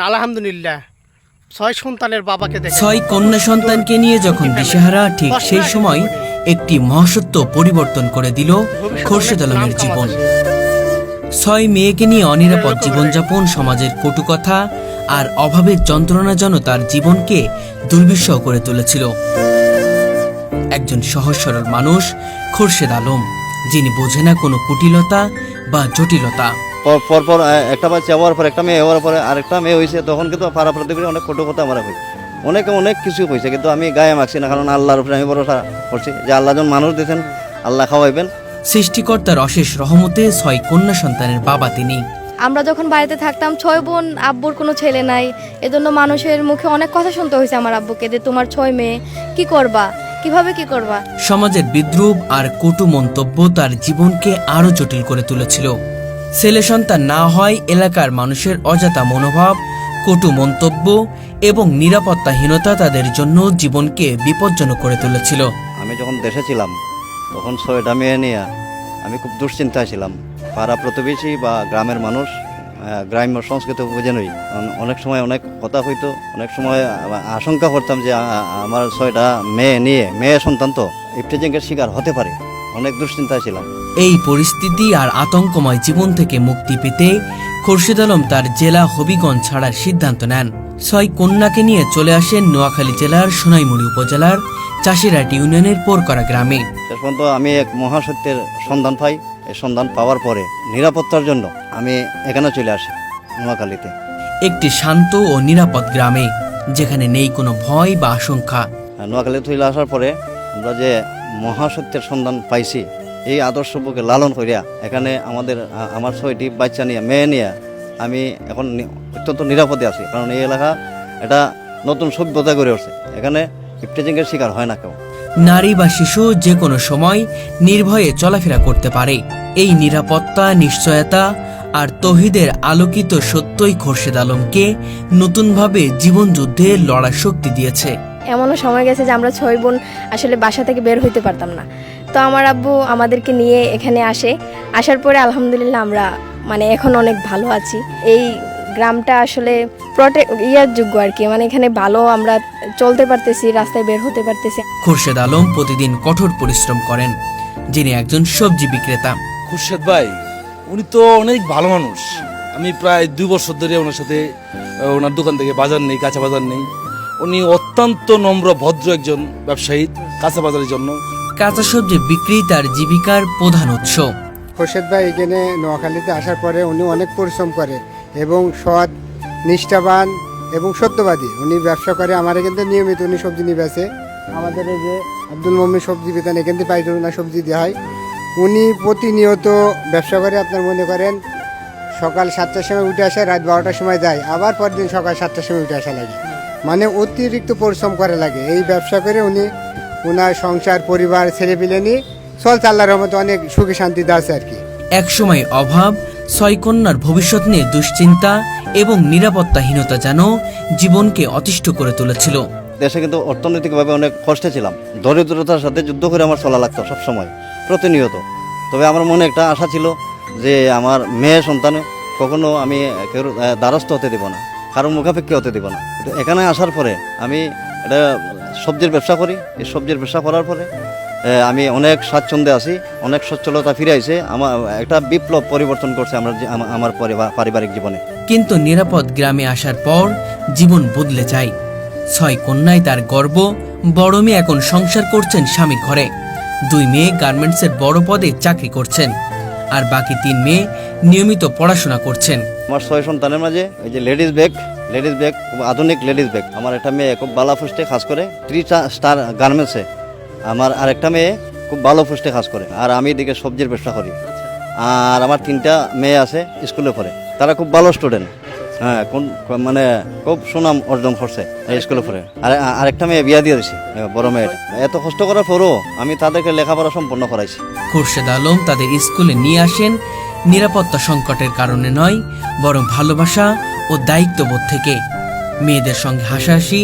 আলহামদুলিল্লাহ 6 সন্তানের বাবাকে দেখে 6 কন্যা সন্তানকে নিয়ে যখন দিশেহারা, ঠিক সেই সময় একটি মহাসত্য পরিবর্তন করে দিল খোরশেদ আলমের জীবন। 6 মেয়েকে নিয়ে অনিরাপদ জীবনযাপন, সমাজের কটুকথা আর অভাবের যন্ত্রণা যেন তার জীবনকে দুর্বিষহ করে তুলেছিল। একজন সহজ সরল মানুষ খোরশেদ আলম, যিনি বোঝে না কোনো কুটিলতা বা জটিলতা। পরপর একটা বাচ্চা হওয়ার পর একটা মেয়ে হওয়ার পরে আরেকটা মেয়ে হয়েছে, তখন কিন্তু পাড়া প্রতিবেশী অনেক কটু কথা আমার হয়, অনেক কিছু হয়েছে, কিন্তু আমি গায়ে মাখছি না, কারণ আল্লাহর উপরে আমি ভরসা করছি যে আল্লাহ যখন মানুষ দিয়েছেন আল্লাহ খাওয়াইবেন। সৃষ্টিকর্তার অশেষ রহমতে 6 কন্যা সন্তানের বাবা তিনি। আমরা যখন বাড়িতে থাকতাম 6 বোন, আব্বুর কোনো ছেলে নাই, এজন্য মানুষের মুখে অনেক কথা শুনতে হয়েছে আমার আব্বুকে যে তোমার 6 মেয়ে, কি করবা, কিভাবে কি করবা। সমাজের বিদ্রূপ আর কটু মন্তব্য তার জীবনকে আরো জটিল করে তুলেছিল। ছেলে সন্তান না হয় এলাকার মানুষের অজাতা মনোভাব, কটু মন্তব্য এবং নিরাপত্তাহীনতা তাদের জন্য জীবনকে বিপজ্জনক করে তুলেছিল। আমি যখন দেশে ছিলাম তখন 6টা মেয়ে নিয়ে আমি খুব দুশ্চিন্তায় ছিলাম। পাড়া প্রতিবেশী বা গ্রামের মানুষ গ্রাম্য সংস্কৃতি বুঝে নই, অনেক সময় অনেক কথা হইতো, অনেক সময় আশঙ্কা করতাম যে আমার 6টা মেয়ে নিয়ে, মেয়ে সন্তান তো ইফটিজিংয়ের শিকার হতে পারে, অনেক দুশ্চিন্তায় ছিলাম। এই পরিস্থিতি আর আতঙ্কময় জীবন থেকে মুক্তি পেতে খোরশেদ আলম তার জেলা হবিগঞ্জ ছাড়ার সিদ্ধান্ত নেন। 6 কন্যাকে নিয়ে চলে আসেন নোয়াখালী জেলার সোনাইমুড়ি উপজেলার চাষিরাট ইউনিয়নের পোরকরা গ্রামে। শেষ পর্যন্ত আমি এক মহাসত্যের সন্ধান পাই। এই সন্ধান পাওয়ার পরে নিরাপত্তার জন্য আমি এখানে চলে আসি নোয়াখালীতে, একটি শান্ত ও নিরাপদ গ্রামে, যেখানে নেই কোনো ভয় বা আশঙ্কা। নোয়াখালী চলে আসার পরে আমরা যে মহাসত্যের সন্ধান পাইছি, এই আদর্শকে লালন করিয়া এখানে আমার 6টি বাচ্চা নিয়ে, মেয়ে নিয়ে আমি এখন অত্যন্ত নিরাপদে আছি, কারণ এই এলাকা এটা নতুন সভ্যতা গড়ে উঠছে, এখানে ইফটিজিংয়ের শিকার হয় না কেউ। নারী বা শিশু যে কোনো সময় নির্ভয়ে চলাফেরা করতে পারে। এই নিরাপত্তা, নিশ্চয়তা আর তৌহিদের আলোকিত সত্যই খোরশেদ আলমকে নতুনভাবে জীবনযুদ্ধে লড়ার শক্তি দিয়েছে। এমনও সময় গেছে যে আমরা 6 বোন আসলে বাসা থেকে বের হইতে পারতাম না, তো আমার আব্বু আমাদেরকে নিয়ে এখানে আসার পরে আলহামদুলিল্লাহ আমরা এখন অনেক ভালো আছি। এই গ্রামটা আসলে যোগ্য আর কি, এখানে ভালো আমরা চলতে পারতেছি, রাস্তায় বের হতে পারতেছি। খোরশেদ আলম প্রতিদিন কঠোর পরিশ্রম করেন, যিনি একজন সবজি বিক্রেতা। খোরশেদ ভাই উনি তো অনেক ভালো মানুষ। আমি প্রায় 2 বছর ধরে ওনার সাথে ওনার দোকান থেকে বাজার নেই, কাঁচা বাজার নেই। উনি অত্যন্ত নম্র ভদ্র একজন ব্যবসায়ী, কাঁচা বাজারের জন্য। কাঁচা সবজি বিক্রি তার জীবিকার প্রধান উৎস। খোরশেদ ভাই এখানে নোয়াখালীতে আসার পরে উনি অনেক পরিশ্রম করে এবং সৎ, নিষ্ঠাবান এবং সত্যবাদী। উনি ব্যবসা করে, আমার এখান থেকে নিয়মিত উনি সবজি নিয়ে বেচে। আমাদের এই যে আব্দুল মমিন সবজি বিতান, এখান থেকে পাইকারি সবজি দেওয়া হয়। উনি প্রতিনিয়ত ব্যবসা করে, আপনার মনে করেন সকাল 7টার সময় উঠে আসে, রাত 12টার সময় যায়, আবার পরদিন সকাল 7টার সময় উঠে আসা লাগে, অতিরিক্ত পরিশ্রম করা লাগে। এই ব্যবসা করে উনি ওনার সংসার, পরিবার, ছেলেপিলে নিয়ে চলছে, আল্লাহর রহমতে অনেক সুখে শান্তিতে আছে আর কি। একসময় অভাব, 6 কন্যার ভবিষ্যৎ নিয়ে দুশ্চিন্তা এবং নিরাপত্তাহীনতা যেন জীবনকে অতিষ্ঠ করে তুলেছিল। দেশে কিন্তু অর্থনৈতিকভাবে অনেক কষ্টে ছিলাম, দরিদ্রতার সাথে যুদ্ধ করে আমার চলা লাগতো সবসময়, প্রতিনিয়ত। তবে আমার মনে একটা আশা ছিল যে আমার মেয়ে সন্তান কখনো আমি কেউ দ্বারস্থ হতে দেব না, কারোর মুখাপেক্ষি হতে দেব না। কিন্তু এখানে আসার পরে আমি এটা সবজির ব্যবসা করি। এই সবজির ব্যবসা করার পরে আমি অনেক স্বাচ্ছন্দ্যে আছি, অনেক সচ্ছলতা ফিরে আইছে। আমার একটা বিপ্লব পরিবর্তন করছে আমার পারিবারিক জীবনে। কিন্তু নিরাপদ গ্রামে আসার পর জীবন বদলে যায়। 6 কন্যায় তার গর্ব। বড় মেয়ে এখন সংসার করছেন স্বামীর ঘরে, 2 মেয়ে গার্মেন্টসের বড় পদে চাকরি করছেন, আর বাকি 3 মেয়ে নিয়মিত পড়াশোনা করছেন। আমার 6 সন্তানের মাঝে এই যে লেডিস ব্যাগ, খুব আধুনিক লেডিস ব্যাগ। আমার একটা মেয়ে খুব ভালো পোস্টে কাজ করে 3 স্টার গার্মেন্টসে, আমার আরেকটা মেয়ে খুব ভালো পোস্টে কাজ করে, আর আমি এদিকে সবজির ব্যবসা করি। আর আমার 3টা মেয়ে আছে স্কুলে পড়ে, তারা খুব ভালো স্টুডেন্ট, হ্যাঁ, খুব সুনাম অর্জন করছে এই স্কুলে পড়ে। আর আরেকটা মেয়ে বিয়া দিয়ে দিছি, বড় মেয়েটা। এত কষ্ট করার পরও আমি তাদেরকে লেখাপড়া সম্পন্ন করাইছি। খোরশেদ আলম তাদের স্কুলে নিয়ে আসেন নিরাপত্তা সংকটের কারণে নয়, বরং ভালোবাসা ও দায়িত্ববোধ থেকে। মেয়েদের সঙ্গে হাসাহাসি,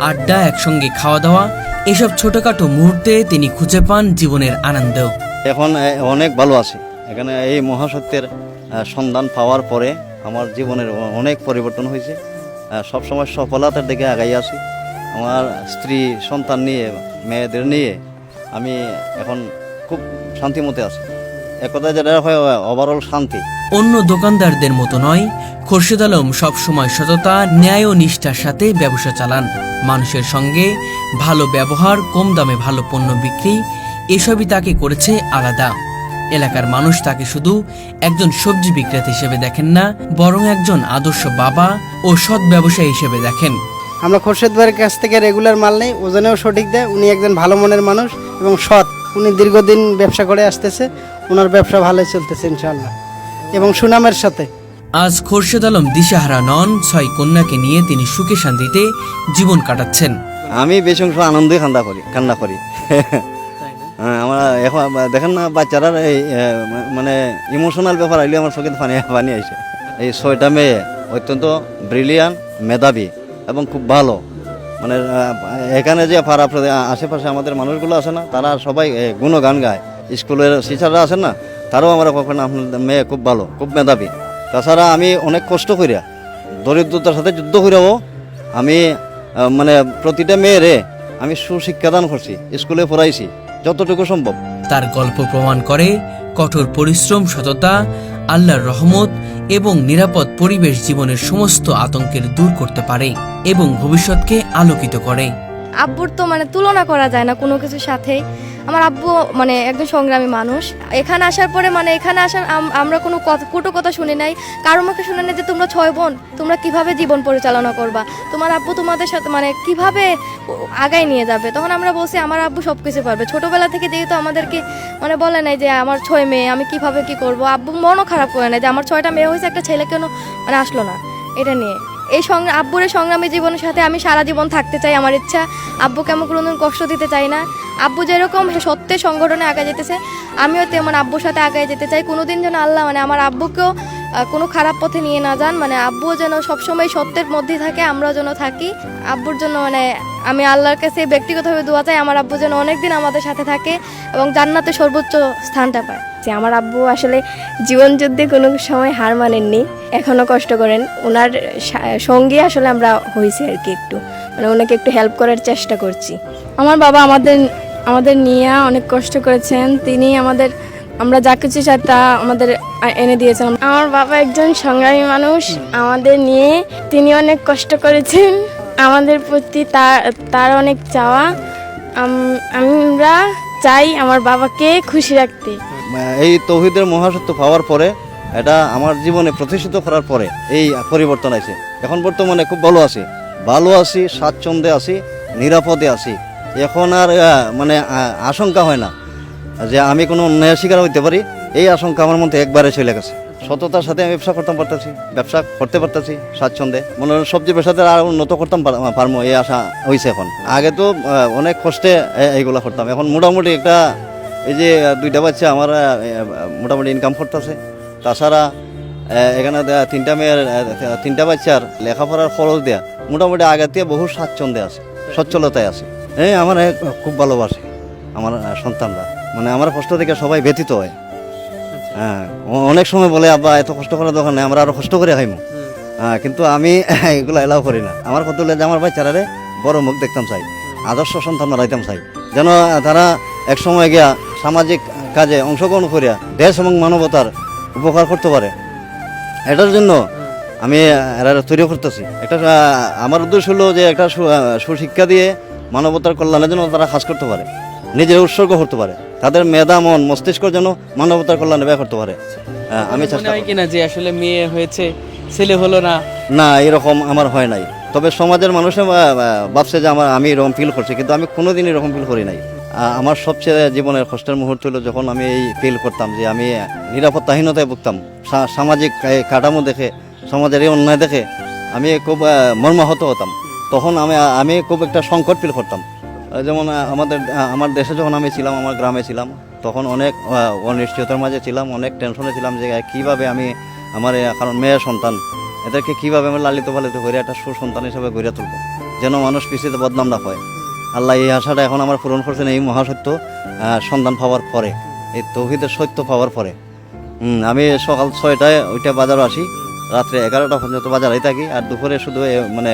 আড্ডা, একসঙ্গে খাওয়া দাওয়া, এসব ছোটখাটো মুহূর্তে তিনি খুঁজে পান জীবনের আনন্দ। এখন অনেক ভালো আছি। এখানে এই মহাসত্যের সন্ধান পাওয়ার পরে আমার জীবনের অনেক পরিবর্তন হয়েছে। সবসময় সফলতার দিকে আগাই আছি। আমার স্ত্রী সন্তান নিয়ে, মেয়েদের নিয়ে আমি এখন খুব শান্তিমতে আছি। এক কথায় যেটা হয় ওভারঅল শান্তি। অন্য দোকানদারদের মতো নয়, খোরশেদ আলম সবসময় সততা, ন্যায় ও নিষ্ঠার সাথে ব্যবসা চালান। মানুষের সঙ্গে ভালো ব্যবহার, কম দামে ভালো পণ্য বিক্রি, এসবই তাকে করেছে আলাদা। এলাকার মানুষ তাকে শুধু একজন সবজি বিক্রেতা হিসেবে দেখেন না, বরং একজন আদর্শ বাবা ও সৎ ব্যবসায়ী হিসেবে দেখেন। আমরা খোরশেদ ভাইয়ের কাছ থেকে রেগুলার মাল নেই, ওজনেও সঠিক দেয়। উনি একজন ভালো মনের মানুষ এবং সৎ। উনি দীর্ঘদিন ব্যবসা করে আসতেছে, ওনার ব্যবসা ভালোই চলতেছে ইনশাআল্লাহ এবং সুনামের সাথে। আজ খোরশেদ আলম দিশাহারা নন, 6 কন্যাকে নিয়ে তিনি সুখে শান্তিতে জীবন কাটাচ্ছেন। আমি বেশি অংশ আনন্দই কান্না করি। হ্যাঁ, আমরা এখন দেখেন না বাচ্চারা এই মানে ইমোশনাল ব্যাপার আইলে আমার চোখে পানি আইসে। এই 6টা মেয়ে অত্যন্ত ব্রিলিয়ান্ট, মেধাবী এবং খুব ভালো। মানে এখানে যে পাড়া আশেপাশে আমাদের মানুষগুলো আছে না, তারা সবাই গুণগান গায়। স্কুলের টিচাররা আছেন না, তারাও আমরা কখনো আপনার মেয়ে খুব ভালো, খুব মেধাবী। তাছাড়া আমি অনেক কষ্ট করিয়া, দরিদ্রতার সাথে যুদ্ধ করিয়াও আমি মানে প্রতিটা মেয়েরে আমি সুশিক্ষাদান করছি, স্কুলে পড়াইছি যতটুকু সম্ভব। তার গল্প প্রমাণ করে কঠোর পরিশ্রম, সততা, আল্লাহর রহমত এবং নিরাপদ পরিবেশ জীবনের সমস্ত আতঙ্কের দূর করতে পারে এবং ভবিষ্যৎকে আলোকিত করে। আব্বুর তো মানে তুলনা করা যায় না কোনো কিছুর সাথে। আমার আব্বু মানে একজন সংগ্রামী মানুষ। এখানে আসার পরে মানে এখানে আসার আমরা কোনো কটু কথা শুনি নাই, কারো মুখে শুনে নাই যে তোমরা 6 বোন তোমরা কিভাবে জীবন পরিচালনা করবা, তোমার আব্বু তোমাদের সাথে মানে কিভাবে আগায় নিয়ে যাবে। তখন আমরা বলছি আমার আব্বু সব কিছু পারবে। ছোটবেলা থেকে যেহেতু আমাদেরকে মানে বলে নাই যে আমার 6 মেয়ে আমি কিভাবে কি করব, আব্বু মনও খারাপ করে নাই যে আমার 6টা মেয়ে হয়েছে, একটা ছেলে কেন মানে আসলো না। এটা নিয়ে এই আব্বুর সংগ্রামী জীবনের সাথে আমি সারা জীবন থাকতে চাই। আমার ইচ্ছা আব্বুকে আমি কোনোদিন কষ্ট দিতে চাই না। আব্বু যেরকম সত্যের সংগঠনে আগে যেতেছে, আমিও তেমন আব্বুর সাথে আগে যেতে চাই। কোনোদিন যেন আল্লাহ মানে আমার আব্বুকেও কোনো খারাপ পথে নিয়ে না যান, মানে আব্বুও যেন সবসময় সত্যের মধ্যেই থাকে, আমরাও যেন থাকি। আব্বুর জন্য মানে আমি আল্লাহর কাছে ব্যক্তিগতভাবে দোয়া চাই আমার আব্বু যেন অনেকদিন আমাদের সাথে থাকে এবং জান্নাতে সর্বোচ্চ স্থানটা পায়। যে আমার আব্বু আসলে জীবন যুদ্ধে কোনো সময় হার মানেননি, এখনও কষ্ট করেন। ওনার সঙ্গে আসলে আমরা হয়েছি আর কি, একটু মানে ওনাকে একটু হেল্প করার চেষ্টা করছি। আমার বাবা আমাদের নিয়ে অনেক কষ্ট করেছেন। তিনি আমরা যা কিছু চাই তা আমাদের এনে দিয়েছেন। আমার বাবা একজন সংগ্রামী মানুষ, আমাদের নিয়ে তিনি অনেক কষ্ট করেছেন। আমাদের প্রতি তার অনেক চাওয়া। আমরা চাই আমার বাবাকে খুশি রাখতে। এই তৌহিদের মহাসত্য পাওয়ার পরে, এটা আমার জীবনে প্রতিষ্ঠিত করার পরে এই পরিবর্তন আছে। এখন বর্তমানে খুব ভালো আছি, স্বাচ্ছন্দ্যে আছি, নিরাপদে আছি। এখন আর মানে আশঙ্কা হয় না যে আমি কোনো অন্যায় শিকার হইতে পারি। এই আশঙ্কা আমার মধ্যে একবারে চলে গেছে। সততার সাথে আমি ব্যবসা করতে পারতেছি স্বাচ্ছন্দ্যে। মনে হয় সবজি ব্যবসাতে আর উন্নত করতাম পারবো, এই আশা হয়েছে এখন। আগে তো অনেক কষ্টে এইগুলা করতাম, এখন মোটামুটি একটা এই যে 2টা বাচ্চা আমার মোটামুটি ইনকাম করতেছে। তাছাড়া এখানে 3টা বাচ্চার লেখাপড়ার খরচ দেয়া মোটামুটি আগের থেকে বহু স্বাচ্ছন্দ্যে আছে, সচ্ছলতায় আছে। আমার খুব ভালোবাসে আমার সন্তানরা, মানে আমার কষ্ট থেকে সবাই ব্যথিত হয়। হ্যাঁ, অনেক সময় বলে আব্বা এত কষ্ট করার দরকার নেই, আমরা আরো কষ্ট করে খাইমু। কিন্তু আমি এগুলো এলাও করি না। আমার কত যে আমার বাচ্চারা বড় মুখ দেখতাম চাই, আদর্শ সন্তান রাইতাম চাই, যেন তারা এক সময় গিয়া সামাজিক কাজে অংশগ্রহণ করিয়া দেশ এবং মানবতার উপকার করতে পারে। এটার জন্য আমি এরা তৈরি করতেছি। আমার উদ্দেশ্য হলো যে একটা সুশিক্ষা দিয়ে মানবতার কল্যাণের জন্য তারা কাজ করতে পারে, নিজের উৎসর্গ করতে পারে, তাদের মেধা মন মস্তিষ্ক যেন মানবতার কল্যাণে ব্যয় করতে পারে। আমি চেষ্টা করি কিনা যে আসলে মেয়ে হয়েছে ছেলে হলো না, এরকম আমার হয় নাই। তবে সমাজের মানুষে ভাবছে যে আমি এরকম ফিল করছি, কিন্তু আমি কোনোদিন এরকম ফিল করি নাই। আমার সবচেয়ে জীবনের কষ্টের মুহূর্ত হলো যখন আমি এই ফিল করতাম যে আমি নিরাপত্তাহীনতায় ভুগতাম। সামাজিক কাঠামো দেখে, সমাজের এই অন্যায় দেখে আমি খুব মর্মাহত হতাম। তখন আমি খুব একটা সংকট ফিল করতাম। যেমন আমার দেশে যখন আমি ছিলাম, আমার গ্রামে ছিলাম, তখন অনেক অনিশ্চয়তার মাঝে ছিলাম, অনেক টেনশনে ছিলাম যে কীভাবে আমি আমার কারণ মেয়ের সন্তান, এদেরকে কীভাবে আমি লালিত পালিত করে একটা সুসন্তান হিসেবে গড়ে তুলব, যেন মানুষ পিছিয়ে বদনাম না হয়। আল্লাহ এই আশাটা এখন আমার পূরণ করছেন এই মহাসত্য সন্ধান পাওয়ার পরে, এই তৌহিদের সত্য পাওয়ার পরে। আমি সকাল 6টায় ওইটা বাজারে আসি, রাত্রে 11টা পর্যন্ত বাজারেই থাকি, আর দুপুরে শুধু মানে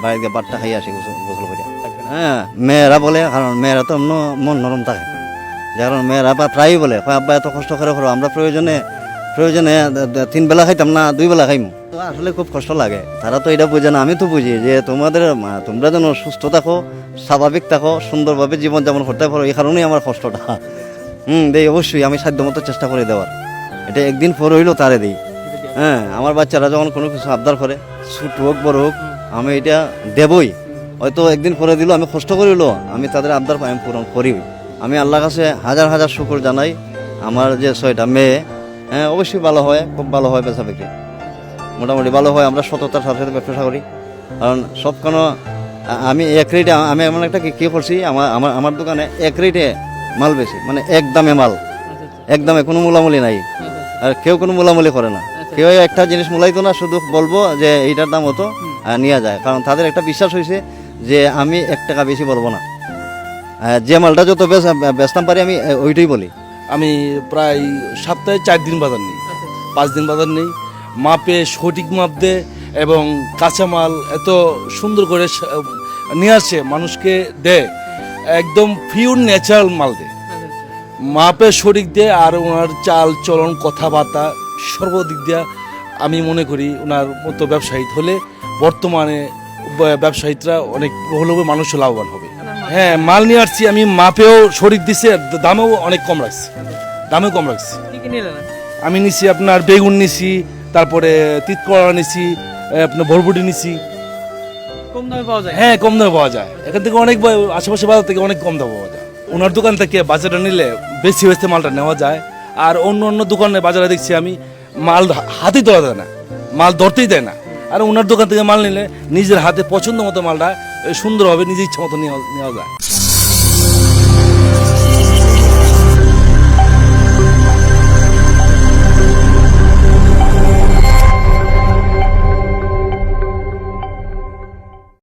বাইরে বারটা খাই আসি গোসল করে। হ্যাঁ, মেয়েরা বলে, কারণ মেয়েরা তো মন নরম থাকে, যে কারণ মেয়েরা প্রায়ই বলে, আব্বা এত কষ্ট করে করো, আমরা প্রয়োজনে 3 বেলা খাইতাম না, 2 বেলা খাইমু। তো আসলে খুব কষ্ট লাগে, তারা তো এটা বোঝে না, আমি তো বুঝি যে তোমরা যেন সুস্থ থাকো, স্বাভাবিক থাকো, সুন্দরভাবে জীবনযাপন করতে পারো, এই কারণেই আমার কষ্টটা। দেই অবশ্যই, আমি সাধ্যমতো চেষ্টা করে দেওয়ার, এটা একদিন পর হইলেও তারে দিই। হ্যাঁ, আমার বাচ্চারা যখন কোনো কিছু আবদার করে, ছোট হোক বড় হোক, আমি এটা দেবই। হয়তো একদিন পরে দিল, আমি কষ্ট করিল, আমি তাদের আবদার আমি পূরণ করি। আমি আল্লাহর কাছে হাজার হাজার শুকর জানাই, আমার যে 6টা মেয়ে, হ্যাঁ অবশ্যই ভালো হয়, খুব ভালো হয়, বেচা বিক্রি মোটামুটি ভালো হয়। আমরা সততার সাথে সাথে ব্যবসা করি, কারণ সব কোনো আমি এক রেটে, আমি এমন একটা কি করছি, আমার দোকানে এক রেটে মাল বেশি, মানে এক দামে মাল, এক দামে কোনো মূলামূলি নাই, আর কেউ কোনো মূলামূলি করে না, কেউ একটা জিনিস মূলাইতো না, শুধু বলবো যে এইটার দাম হতো নেওয়া যায়, কারণ তাদের একটা বিশ্বাস হয়েছে যে আমি 1 টাকা বেশি বলবো না, যে মালটা যত বেচতাম পারি আমি ওইটাই বলি। আমি প্রায় সপ্তাহে 4 দিন বাজার নেই, 5 দিন বাজার নেই, মাপে সঠিক মাপ দে এবং কাঁচামাল এত সুন্দর করে নিয়ে আসে, মানুষকে দেয়, একদম পিওর ন্যাচারাল মাল দেয়, মাপে সঠিক দেয়। আর ওনার চাল চলন কথাবার্তা সর্বদিক দিয়ে আমি মনে করি ওনার মতো ব্যবসায়ী হলে বর্তমানে ব্যবসায়ীরা অনেক হলেও মানুষও লাভবান হবে। হ্যাঁ, মাল নিয়ে আসছি আমি, মাপেও সঠিক দিছে, দামেও অনেক কম রাখছি, আমি নিছি আপনার বেগুন নিছি, তারপরে তিতকড়া নিছি, আপনার ভরভুটি নিছি। কম দামে পাওয়া যায়? হ্যাঁ, কম দামে পাওয়া যায়, এখান থেকে অনেক আশেপাশে বাজার থেকে অনেক কম দামে পাওয়া যায়। ওনার দোকান থেকে বাজারে নিলে বেশি মালটা নেওয়া যায়, আর অন্য অন্য দোকানে বাজারে দেখছি আমি মাল হাতেই ধরা দেয় না, মাল ধরতেই দেয় না, আর ওনার দোকান থেকে মাল নিলে নিজের হাতে পছন্দ মতো মালটা সুন্দরভাবে নিজের ইচ্ছা মতো নেওয়া যায়।